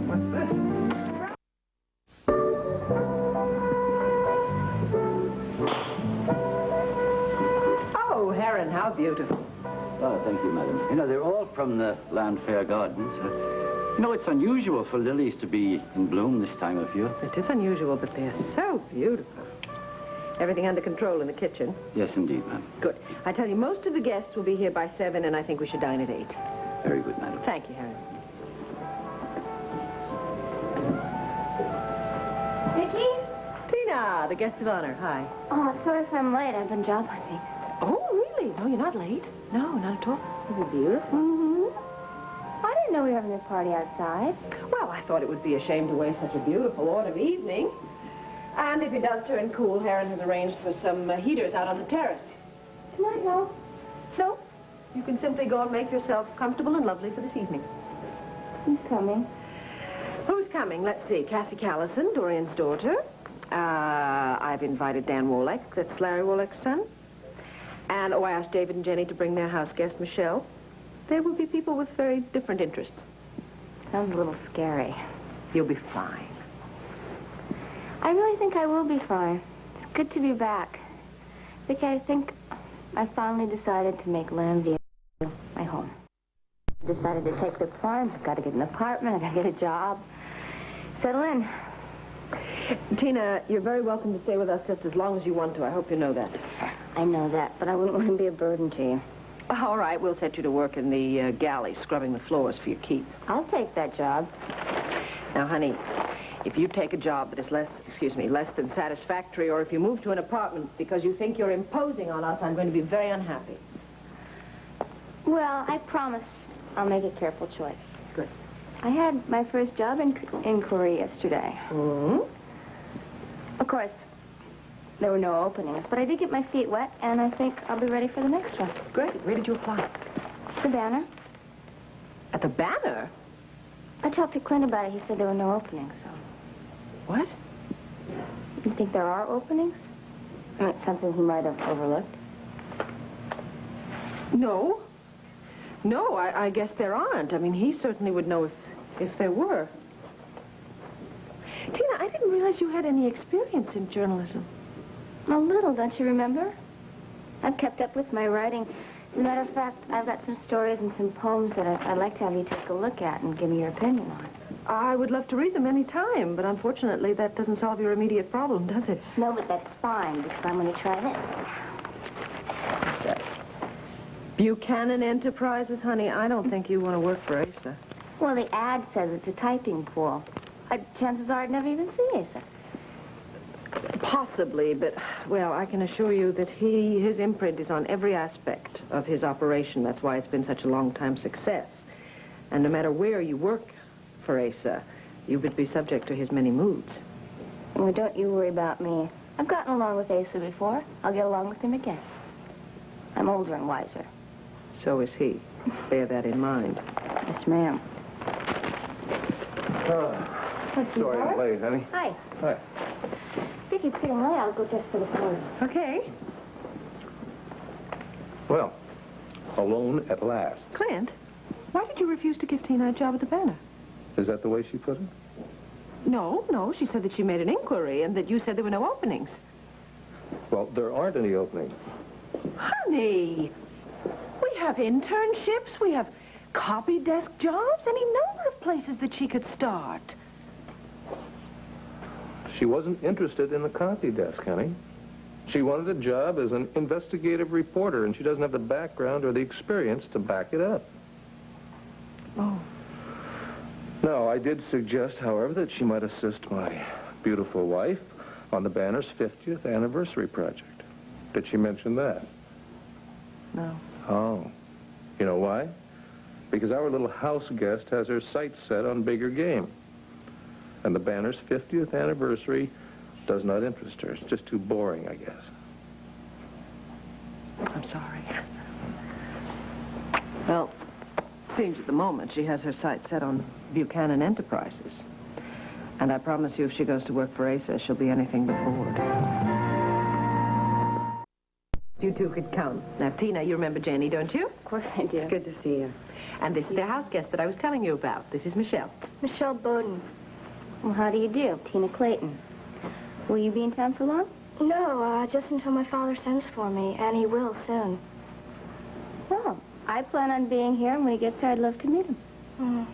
What's this? Oh, Heron, how beautiful. Oh, thank you, madam. You know, they're all from the Land Fair Gardens. You know, it's unusual for lilies to be in bloom this time of year. It is unusual, but they're so beautiful. Everything under control in the kitchen? Yes, indeed, ma'am. Good. I tell you, most of the guests will be here by 7, and I think we should dine at 8. Very good, madam. Thank you, Heron. Viki? Tina, the guest of honor. Hi. Oh, I'm sorry if I'm late. I've been job hunting. Oh, really? No, you're not late. No, not at all. Is it beautiful? Mm-hmm. I didn't know we were having a party outside. Well, I thought it would be a shame to waste such a beautiful autumn evening. And if it does turn cool, Heron has arranged for some heaters out on the terrace. Tonight, no? No. You can simply go and make yourself comfortable and lovely for this evening. Who's coming? Who's coming? Let's see. Cassie Callison, Dorian's daughter. I've invited Dan Warlick. That's Larry Warlick's son. And, I asked David and Jenny to bring their house guest, Michelle. There will be people with very different interests. Sounds a little scary. You'll be fine. I really think I will be fine. It's good to be back. Viki, I think I finally decided to make Llanview my home. I decided to take the plunge. I've got to get an apartment. I've got to get a job. Settle in. Tina, you're very welcome to stay with us just as long as you want to. I hope you know that. I know that, but I wouldn't want to be a burden to you. All right, we'll set you to work in the galley, scrubbing the floors for your keep. I'll take that job. Now, honey, if you take a job that is less than satisfactory, or if you move to an apartment because you think you're imposing on us, I'm going to be very unhappy. Well, I promise I'll make a careful choice. Good. I had my first job inquiry yesterday. Mm-hmm. Of course, there were no openings, but I did get my feet wet, and I think I'll be ready for the next one. Great. Where did you apply? The Banner. At the Banner? I talked to Clint about it. He said there were no openings, so... What? You think there are openings? It's something he might have overlooked. No. No, I guess there aren't. I mean, he certainly would know if there were. Tina, I didn't realize you had any experience in journalism. A little, don't you remember? I've kept up with my writing. As a matter of fact, I've got some stories and some poems that I'd like to have you take a look at and give me your opinion on. I would love to read them any time, but unfortunately that doesn't solve your immediate problem, does it? No, but that's fine, because I'm going to try this. What's that? Buchanan Enterprises, honey. I don't think you want to work for Asa. Well, the ad says it's a typing pool. Chances are I'd never even see Asa. Possibly, but, well, I can assure you that his imprint is on every aspect of his operation. That's why it's been such a long-time success. And no matter where you work for Asa, you would be subject to his many moods. Well, don't you worry about me. I've gotten along with Asa before. I'll get along with him again. I'm older and wiser. So is he. Bear that in mind. Yes, ma'am. Sorry I'm late, honey. Hi. Hi. Viki, it's getting late. I'll go just to the phone. Okay. Well, alone at last. Clint, why did you refuse to give Tina a job at the Banner? Is that the way she put it? No. She said that she made an inquiry and that you said there were no openings. Well, there aren't any openings. Honey, we have internships. We have copy desk jobs. Any number of places that she could start. She wasn't interested in the copy desk, honey. She wanted a job as an investigative reporter, and she doesn't have the background or the experience to back it up. Oh. No, I did suggest, however, that she might assist my beautiful wife on the Banner's 50th anniversary project. Did she mention that? No. Oh. You know why? Because our little house guest has her sights set on bigger game. And the Banner's 50th anniversary does not interest her. It's just too boring, I guess. I'm sorry. Well, it seems at the moment she has her sights set on Buchanan Enterprises. And I promise you, if she goes to work for Asa, she'll be anything but bored. You two could come. Now, Tina, you remember Jenny, don't you? Of course I do. It's good to see you. And this is the house guest that I was telling you about. This is Michelle. Michelle Bowden. Well, how do you do? Tina Clayton. Will you be in town for long? No, just until my father sends for me, and he will soon. Well, I plan on being here, and when he gets here, I'd love to meet him.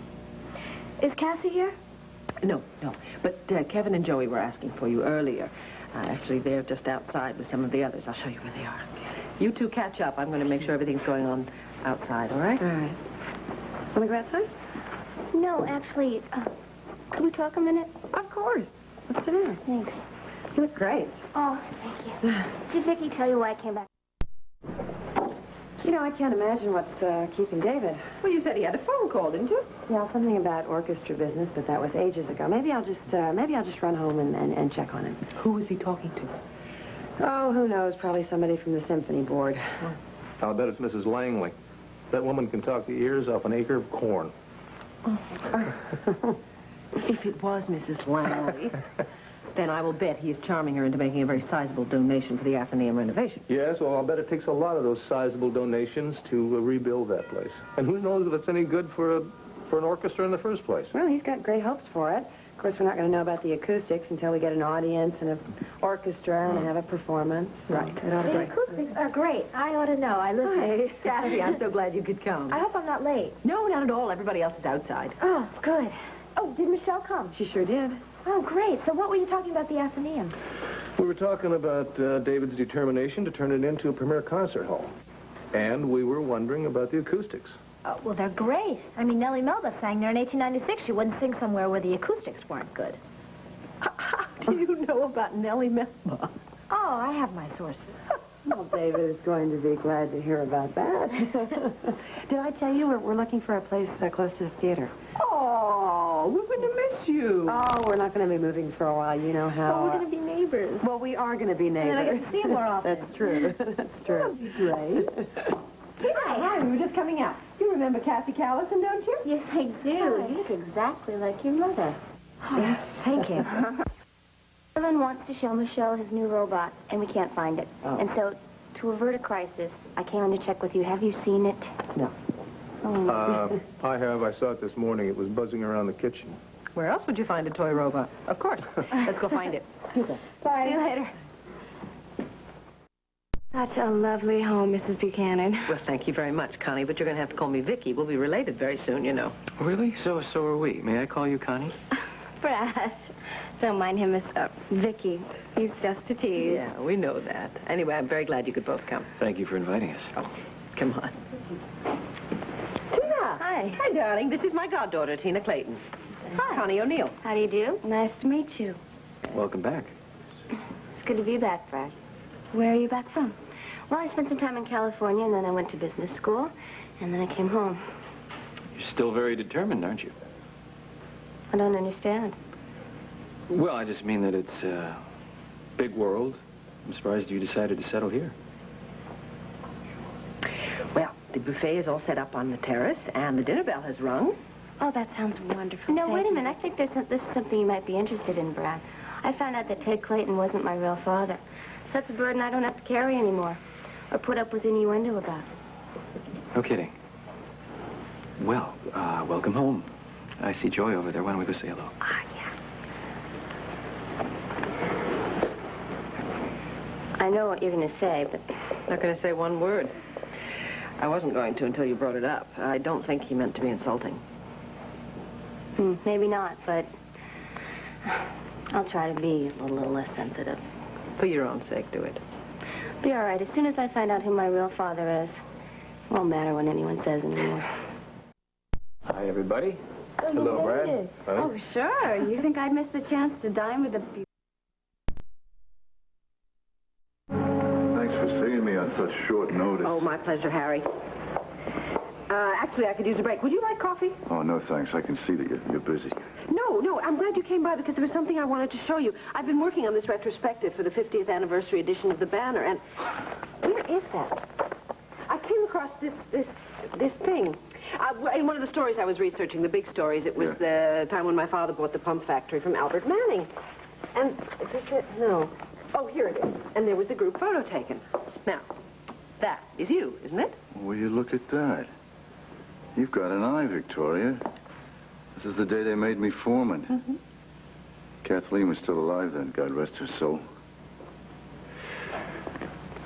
Is Cassie here? No. But Kevin and Joey were asking for you earlier. Actually, they're just outside with some of the others. I'll show you where they are. You two catch up. I'm going to make sure everything's going on outside, all right? All right. Want to go outside? No, actually, could we talk a minute? Of course. Let's sit down. Thanks. You look great. Oh, thank you. Did Vicky tell you why I came back? You know, I can't imagine what's keeping David. Well, you said he had a phone call, didn't you? Yeah, something about orchestra business, but that was ages ago. Maybe I'll just run home and check on him. Who was he talking to? Oh, who knows? Probably somebody from the symphony board. I'll bet it's Mrs. Langley. That woman can talk the ears off an acre of corn. If it was Mrs. Langley, then I will bet he is charming her into making a very sizable donation for the Athenaeum renovation. Yes, well, I'll bet it takes a lot of those sizable donations to rebuild that place. And who knows if it's any good for an orchestra in the first place. Well, he's got great hopes for it. Of course, we're not going to know about the acoustics until we get an audience and an orchestra and have a performance. Right. It ought to The be. acoustics are great. I ought to know. I live here. Hey, Kathy, I'm so glad you could come. I hope I'm not late. No, not at all. Everybody else is outside. Oh, good. Oh, did Michelle come? She sure did. Oh, great. So what were you talking about the Athenaeum? We were talking about David's determination to turn it into a premier concert hall. And we were wondering about the acoustics. Oh, well, they're great. I mean, Nellie Melba sang there in 1896. She wouldn't sing somewhere where the acoustics weren't good. How do you know about Nellie Melba? Oh, I have my sources. Well, David is going to be glad to hear about that. Did I tell you we're looking for a place close to the theater? Oh, we're going to miss you. Oh, we're not going to be moving for a while. You know how... Oh, we're going to be neighbors. Well, we are going to be neighbors. And I get to see him more often. That's true. That's true. Great. Hi, we were just coming out. You remember Cassie Callison, don't you? Yes, I do. You look exactly like your mother. Thank you. Kevin wants to show Michelle his new robot, and we can't find it. Oh. And so, to avert a crisis, I came in to check with you. Have you seen it? No. Oh, I have. I saw it this morning. It was buzzing around the kitchen. Where else would you find a toy robot? Of course. Let's go find it. Bye. See you later. Such a lovely home, Mrs. Buchanan. Well, thank you very much, Connie, but you're going to have to call me Viki. We'll be related very soon, you know. Really? So are we. May I call you Connie? Brash. Don't mind him, Miss Vicky. He's just a tease. Yeah, we know that. Anyway, I'm very glad you could both come. Thank you for inviting us. Oh, come on. Tina! Hi. Hi, darling. This is my goddaughter, Tina Clayton. Hi. Connie O'Neill. How do you do? Nice to meet you. Welcome back. It's good to be back, Brash. Where are you back from? Well, I spent some time in California, and then I went to business school, and then I came home. You're still very determined, aren't you? I don't understand. Well, I just mean that it's a big world. I'm surprised you decided to settle here. Well, the buffet is all set up on the terrace, and the dinner bell has rung. Oh, that sounds wonderful. No, wait a minute. I think this is something you might be interested in, Brad. I found out that Ted Clayton wasn't my real father. That's a burden I don't have to carry anymore, or put up with innuendo about. No kidding. Well, welcome home. I see Joy over there. Why don't we go say hello? Ah, yeah. I know what you're going to say, but... Not going to say one word. I wasn't going to until you brought it up. I don't think he meant to be insulting. Maybe not, but... I'll try to be a little less sensitive. For your own sake, do it. Be all right. As soon as I find out who my real father is, it won't matter what anyone says anymore. Hi, everybody. Hello, Brad. Oh, sure. You think I'd miss the chance to dine with the... Thanks for seeing me on such short notice. Oh, my pleasure, Harry. Actually, I could use a break. Would you like coffee? Oh, no, thanks. I can see that you're busy. No, I'm glad you came by because there was something I wanted to show you. I've been working on this retrospective for the 50th anniversary edition of the Banner, and where is that? I came across this thing. In one of the stories I was researching, the big stories, it was the time when my father bought the pump factory from Albert Manning. And is this it? No. Oh, here it is. And there was a group photo taken. Now, That is you, isn't it? Will you look at that? You've got an eye, Victoria. This is the day they made me foreman. Mm-hmm. Kathleen was still alive then, God rest her soul.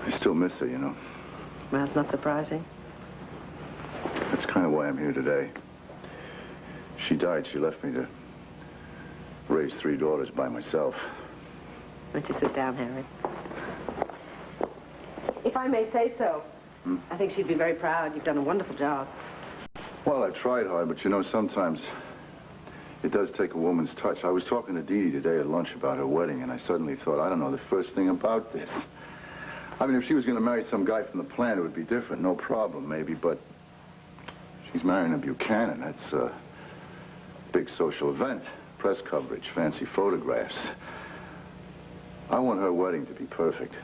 I still miss her, you know. Well, that's not surprising. That's kind of why I'm here today. She died. She left me to raise 3 daughters by myself. Why don't you sit down, Harry? If I may say so, I think she'd be very proud. You've done a wonderful job. Well, I tried hard, but you know, sometimes it does take a woman's touch. I was talking to Dee Dee today at lunch about her wedding, and I suddenly thought, I don't know the first thing about this. I mean, if she was going to marry some guy from the plant, it would be different. No problem, maybe, but she's marrying a Buchanan. That's a big social event. Press coverage, fancy photographs. I want her wedding to be perfect.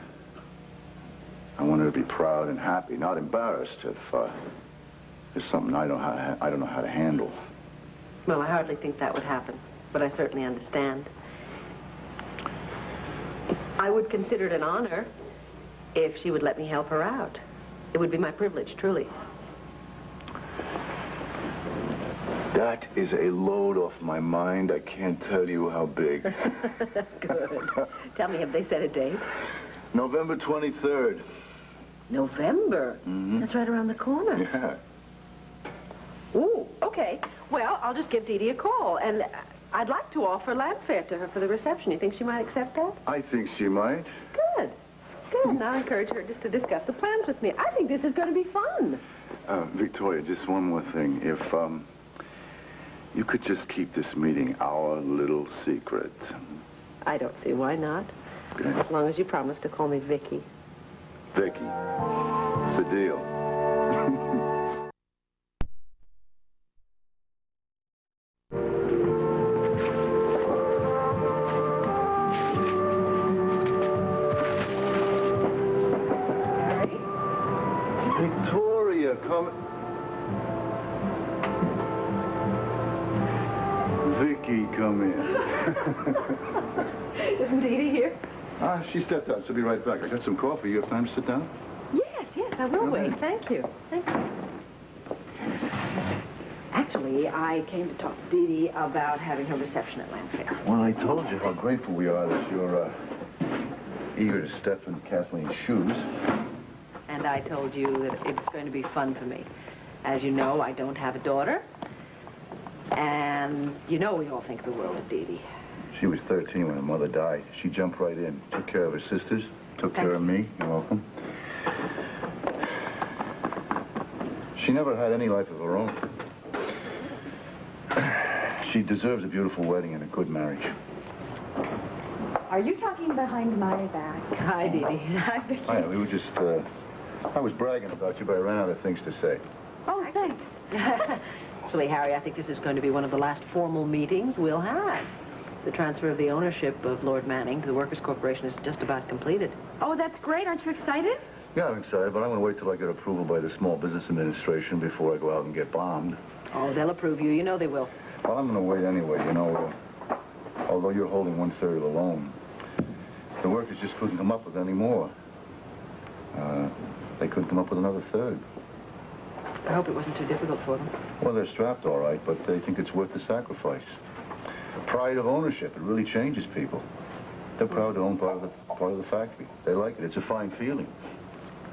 I want her to be proud and happy, not embarrassed if there's something I don't know how to handle. Well, I hardly think that would happen, but I certainly understand. I would consider it an honor if she would let me help her out. It would be my privilege, truly. That is a load off my mind. I can't tell you how big. That's good. Tell me, have they set a date? November 23rd. November? Mm-hmm. That's right around the corner. Yeah. Ooh, okay. Well, I'll just give Dee Dee a call, and I'd like to offer Llanview to her for the reception. You think she might accept that? I think she might. Good. Good. And I'll encourage her just to discuss the plans with me. I think this is going to be fun. Victoria, just one more thing. If, you could just keep this meeting our little secret. I don't see why not. Okay. As long as you promise to call me Viki. Vicky, it's a deal. Victoria, come. Vicky, come in. Isn't Dee Dee here? She stepped out. She'll be right back. I got some coffee. You have time to sit down? Yes, I will wait. Thank you. Thank you. Actually, I came to talk to Dee Dee about having her reception at Llanview. Well, I told you how grateful we are that you're eager to step in Kathleen's shoes. And I told you that it's going to be fun for me. As you know, I don't have a daughter. And you know we all think the world of Dee Dee. She was 13 when her mother died. She jumped right in, took care of her sisters, took care of me. You're welcome. She never had any life of her own. She deserves a beautiful wedding and a good marriage. Are you talking behind my back? Hi, Dee Dee. Hi, Vicky. Hi, we were just, I was bragging about you, but I ran out of things to say. Oh, thanks. Actually, Harry, I think this is going to be one of the last formal meetings we'll have. The transfer of the ownership of Lord Manning to the Workers' Corporation is just about completed. Oh, that's great. Aren't you excited? Yeah, I'm excited, but I want to wait till I get approval by the Small Business Administration before I go out and get bombed. Oh, they'll approve you. You know they will. Well, I'm going to wait anyway, you know. Although you're holding 1/3 of the loan, the workers just couldn't come up with any more. They couldn't come up with another third. I hope it wasn't too difficult for them. Well, they're strapped all right, but they think it's worth the sacrifice. Pride of ownership, it really changes people. They're proud to own part of the factory. They like it. It's a fine feeling.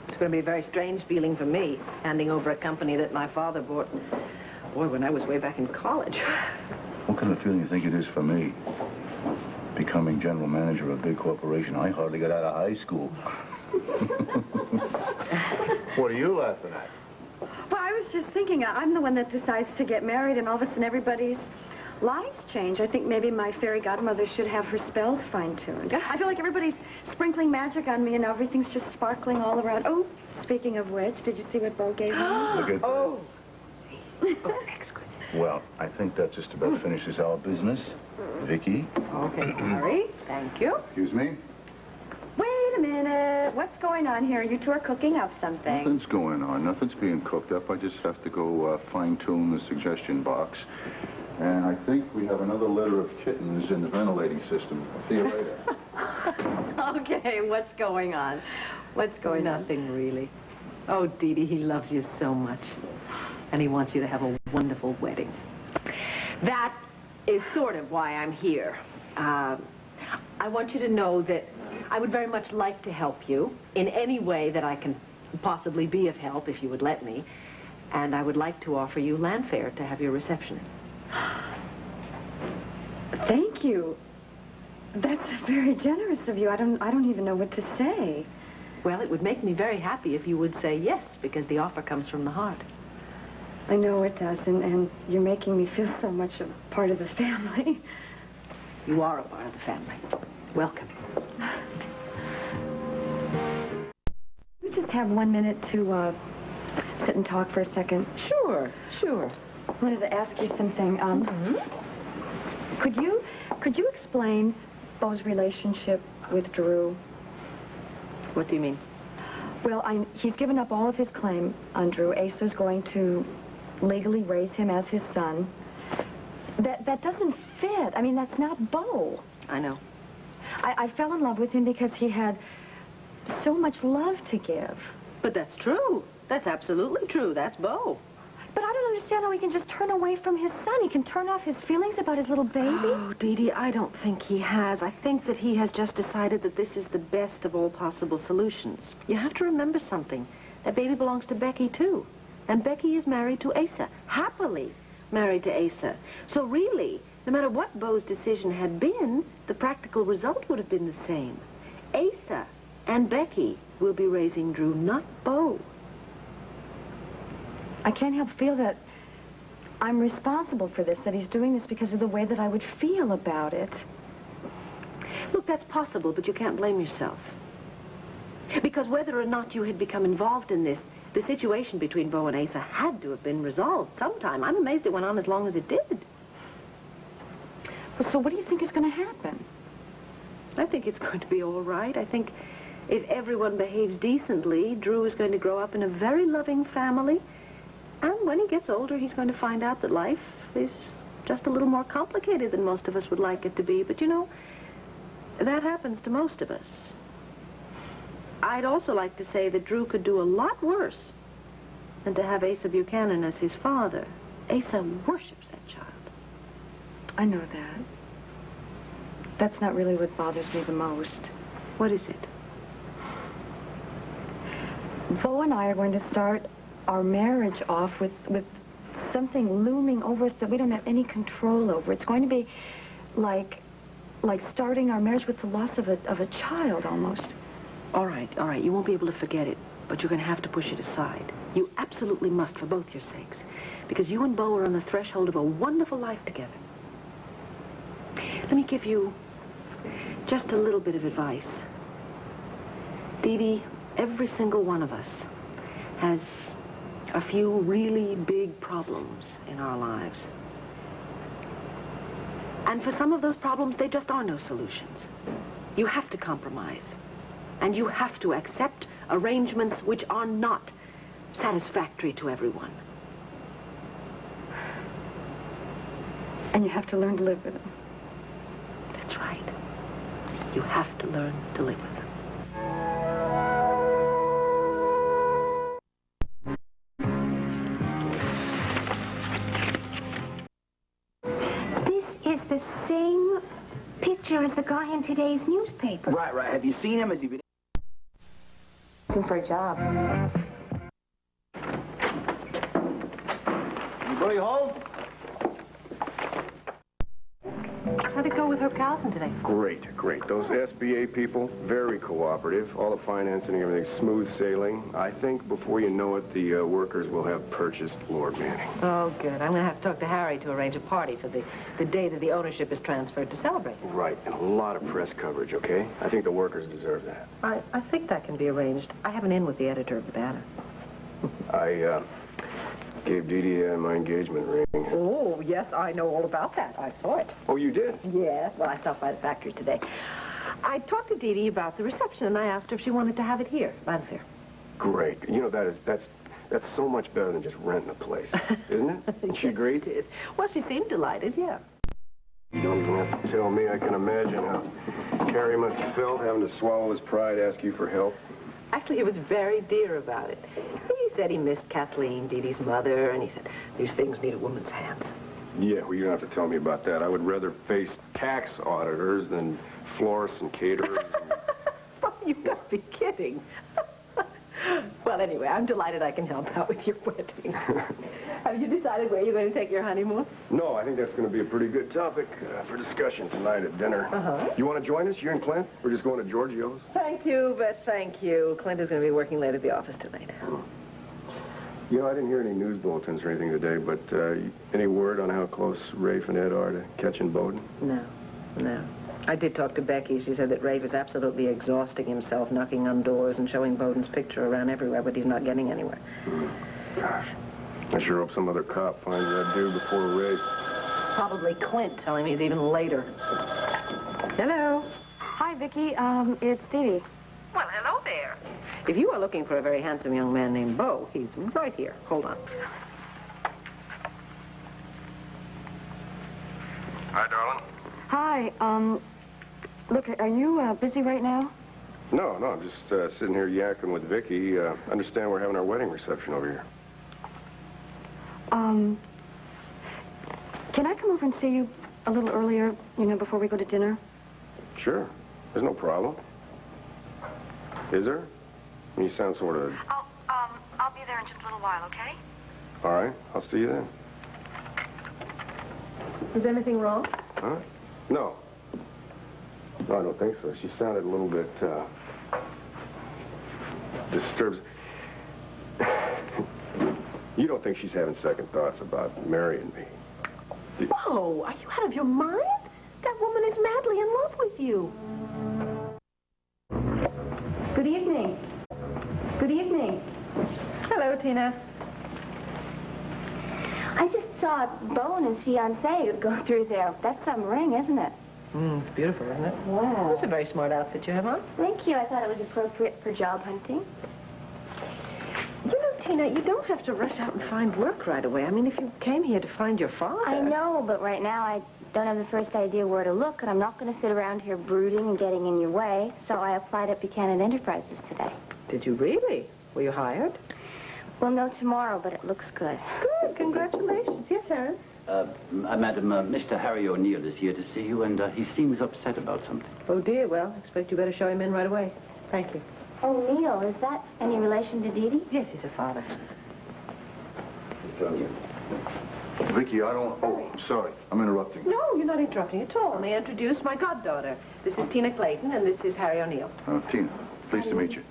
It's going to be a very strange feeling for me, handing over a company that my father bought, boy, when I was way back in college. What kind of feeling do you think it is for me? Becoming general manager of a big corporation. I hardly got out of high school. What are you laughing at? Well, I was just thinking, I'm the one that decides to get married, and all of a sudden everybody's lives change. I think maybe my fairy godmother should have her spells fine-tuned. I feel like everybody's sprinkling magic on me, and everything's just sparkling all around. Oh, speaking of which, did you see what Bo gave me? Look at Oh, exquisite. Well, I think that just about finishes our business. Vicky? Okay, Harry, thank you. Excuse me? Wait a minute. What's going on here? You two are cooking up something. Nothing's going on. Nothing's being cooked up. I just have to go fine-tune the suggestion box. And I think we have another litter of kittens in the ventilating system. I'll see you later. Okay, what's going on? What's going on? Nothing really. Oh, Dee Dee, he loves you so much. And he wants you to have a wonderful wedding. That is sort of why I'm here. I want you to know that I would very much like to help you in any way that I can possibly be of help, if you would let me. And I would like to offer you Llanview to have your reception. Thank you. That's very generous of you. I don't even know what to say. Well, it would make me very happy if you would say yes, because the offer comes from the heart. I know it does, and you're making me feel so much a part of the family. You are a part of the family. Welcome. We just have 1 minute to sit and talk for a second. Sure, sure. I wanted to ask you something. Could you explain Beau's relationship with Drew? What do you mean? Well, he's given up all of his claim on Drew. Asa's going to legally raise him as his son. That doesn't fit. I mean, that's not Beau. I know. I fell in love with him because he had so much love to give. But that's true. That's absolutely true. That's Beau. But I don't understand how he can just turn away from his son. He can turn off his feelings about his little baby. Oh, Dee Dee, I don't think he has. I think that he has just decided that this is the best of all possible solutions. You have to remember something. That baby belongs to Becky, too. And Becky is married to Asa. Happily married to Asa. So really, no matter what Beau's decision had been, the practical result would have been the same. Asa and Becky will be raising Drew, not Beau. I can't help feel that I'm responsible for this, that he's doing this because of the way that I would feel about it. Look, that's possible, but you can't blame yourself. Because whether or not you had become involved in this, the situation between Beau and Asa had to have been resolved sometime. I'm amazed it went on as long as it did. Well, so what do you think is going to happen? I think it's going to be all right. I think if everyone behaves decently, Drew is going to grow up in a very loving family. And when he gets older, he's going to find out that life is just a little more complicated than most of us would like it to be. But, you know, that happens to most of us. I'd also like to say that Drew could do a lot worse than to have Asa Buchanan as his father. Asa worships that child. I know that. That's not really what bothers me the most. What is it? Beau and I are going to start our marriage off with something looming over us that we don't have any control over. It's going to be like starting our marriage with the loss of a child, almost. All right. You won't be able to forget it, but you're going to have to push it aside. You absolutely must, for both your sakes, because you and Beau are on the threshold of a wonderful life together. Let me give you just a little bit of advice. Dee Dee, every single one of us has a few really big problems in our lives. And for some of those problems, there just are no solutions. You have to compromise. And you have to accept arrangements which are not satisfactory to everyone. And you have to learn to live with them. That's right. You have to learn to live with them. This is the same picture as the guy in today's newspaper. Right. Have you seen him? Has he been Looking for a job. Anybody home? How'd it go with Herb Carlson today? Great. Those SBA people, very cooperative. All the financing and everything, smooth sailing. I think before you know it, the workers will have purchased Lord Manning. Oh, good. I'm going to have to talk to Harry to arrange a party for the day that the ownership is transferred to celebrate. Right, and a lot of press coverage, okay? I think the workers deserve that. I think that can be arranged. I have an in with the editor of the Banner. I gave Dee Dee my engagement ring. Oh, yes, I know all about that. I saw it. Oh, you did? Yes. Well, I stopped by the factory today. I talked to Dee Dee about the reception, and I asked her if she wanted to have it here, Llanview. Great. You know, that's so much better than just renting a place, isn't it? She agreed? It is. Well, she seemed delighted, yeah. You don't even have to tell me. I can imagine how Carrie must have felt having to swallow his pride, ask you for help. Actually, he was very dear about it. said he missed Kathleen, Dee Dee's mother, and he said these things need a woman's hand. Yeah, well, you don't have to tell me about that. I would rather face tax auditors than florists and caterers. Oh, you've got to be kidding. Well, anyway, I'm delighted I can help out with your wedding. Have you decided where you're going to take your honeymoon? No, I think that's going to be a pretty good topic for discussion tonight at dinner. Uh-huh. You want to join us, you and Clint? We're just going to Giorgio's. Thank you, but thank you. Clint is going to be working late at the office tonight. You know, I didn't hear any news bulletins or anything today, but any word on how close Rafe and Ed are to catching Bowden? No. I did talk to Becky. She said that Rafe is absolutely exhausting himself, knocking on doors and showing Bowden's picture around everywhere, but he's not getting anywhere. Gosh, I sure hope some other cop finds that dude before Rafe. Probably Clint telling me he's even later. Hello. Hi, Viki. It's Stevie. Well, hello there. If you are looking for a very handsome young man named Beau, he's right here. Hold on. Hi, darling. Hi. Look, are you busy right now? No, I'm just sitting here yakking with Viki. Understand we're having our wedding reception over here. Can I come over and see you a little earlier, before we go to dinner? Sure. There's no problem. Is there? You sound sort of... I'll be there in just a little while, okay? All right. I'll see you then. Is anything wrong? Huh? No. No, I don't think so. She sounded a little bit, disturbed. You don't think she's having second thoughts about marrying me? Whoa, are you out of your mind? That woman is madly in love with you. Good evening. Good evening. Hello, Tina. I just saw Beau and his fiancée go through there. That's some ring, isn't it? It's beautiful, isn't it? Wow. It's a very smart outfit you have on. Thank you. I thought it was appropriate for job hunting. You know, Tina, you don't have to rush out and find work right away. I mean, if you came here to find your father... I know, but right now I don't have the first idea where to look, and I'm not going to sit around here brooding and getting in your way, so I applied at Buchanan Enterprises today. Did you really? Were you hired? We'll know tomorrow, but it looks good. Good. Congratulations. Yes, Harry. Madam, Mr. Harry O'Neill is here to see you, and he seems upset about something. Oh, dear. Well, I expect you better show him in right away. Thank you. O'Neill, is that any relation to Dee Dee? Yes, he's a father. Mr. O'Neill. Viki, I don't... Oh, I'm sorry. I'm interrupting. No, you're not interrupting at all. May I introduce my goddaughter? This is Tina Clayton, and this is Harry O'Neill. Tina, pleased to meet you.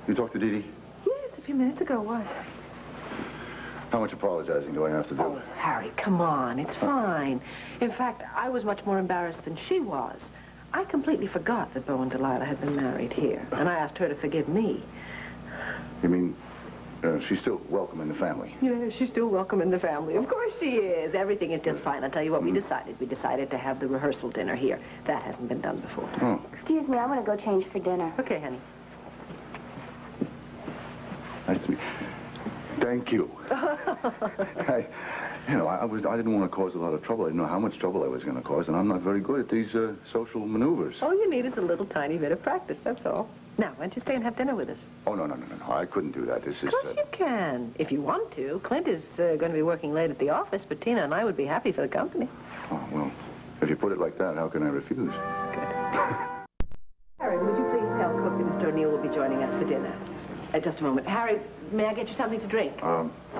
You talked to Dee Dee? Yes, a few minutes ago. Why? How much apologizing do I have to do? Oh, Harry, come on. It's fine. In fact, I was much more embarrassed than she was. I completely forgot that Beau and Delilah had been married here, and I asked her to forgive me. You mean she's still welcome in the family? Yeah, she's still welcome in the family. Of course she is. Everything is just fine. I'll tell you what we decided. We decided to have the rehearsal dinner here. That hasn't been done before. Oh. Excuse me, I'm going to go change for dinner. Okay, honey. Nice to meet you. Thank you. I didn't want to cause a lot of trouble. I didn't know how much trouble I was going to cause, and I'm not very good at these social maneuvers. All you need is a little tiny bit of practice, that's all. Now, why don't you stay and have dinner with us? Oh, no. I couldn't do that. This is... Of course you can, if you want to. Clint is going to be working late at the office, but Tina and I would be happy for the company. Oh, well, if you put it like that, how can I refuse? Harry, would you please tell Cook that Mr. O'Neill will be joining us for dinner? Just a moment. Harry, may I get you something to drink?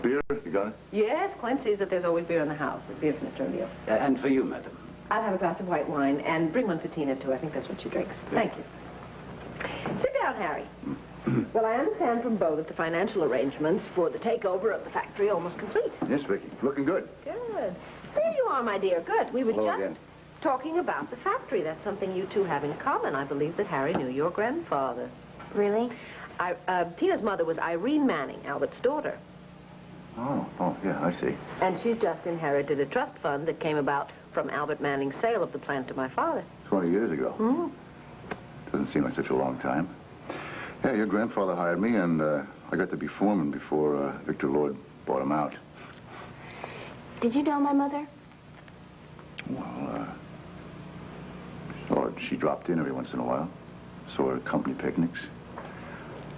Beer? You got it? Yes, Clint sees that there's always beer in the house. Beer for Mr. O'Neill. And for you, madam. I'll have a glass of white wine, and bring one for Tina, too. I think that's what she drinks. Thank you. Sit down, Harry. Well, I understand from Beau that the financial arrangements for the takeover of the factory are almost complete. Yes, Viki. Looking good. Good. There you are, my dear. Good. We were Hello just again. talking about the factory. That's something you two have in common. I believe that Harry knew your grandfather. Really? Tina's mother was Irene Manning, Albert's daughter. Oh, yeah, I see. And she's just inherited a trust fund that came about from Albert Manning's sale of the plant to my father. 20 years ago. Doesn't seem like such a long time. Yeah, your grandfather hired me, and I got to be foreman before Victor Lord bought him out. Did you know my mother? Well, she dropped in every once in a while. Saw her at company picnics.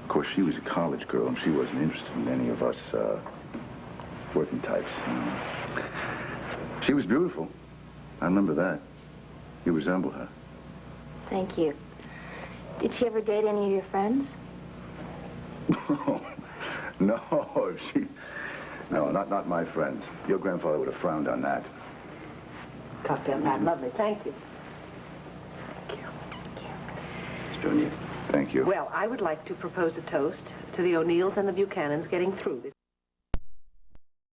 Of course, she was a college girl, and she wasn't interested in any of us, working types. She was beautiful. I remember that. You resemble her. Thank you. Did she ever date any of your friends? No, No, not my friends. Your grandfather would have frowned on that. Cocktails are lovely. Thank you. Mr. O'Neill. Thank you. Well, I would like to propose a toast to the O'Neills and the Buchanans getting through this.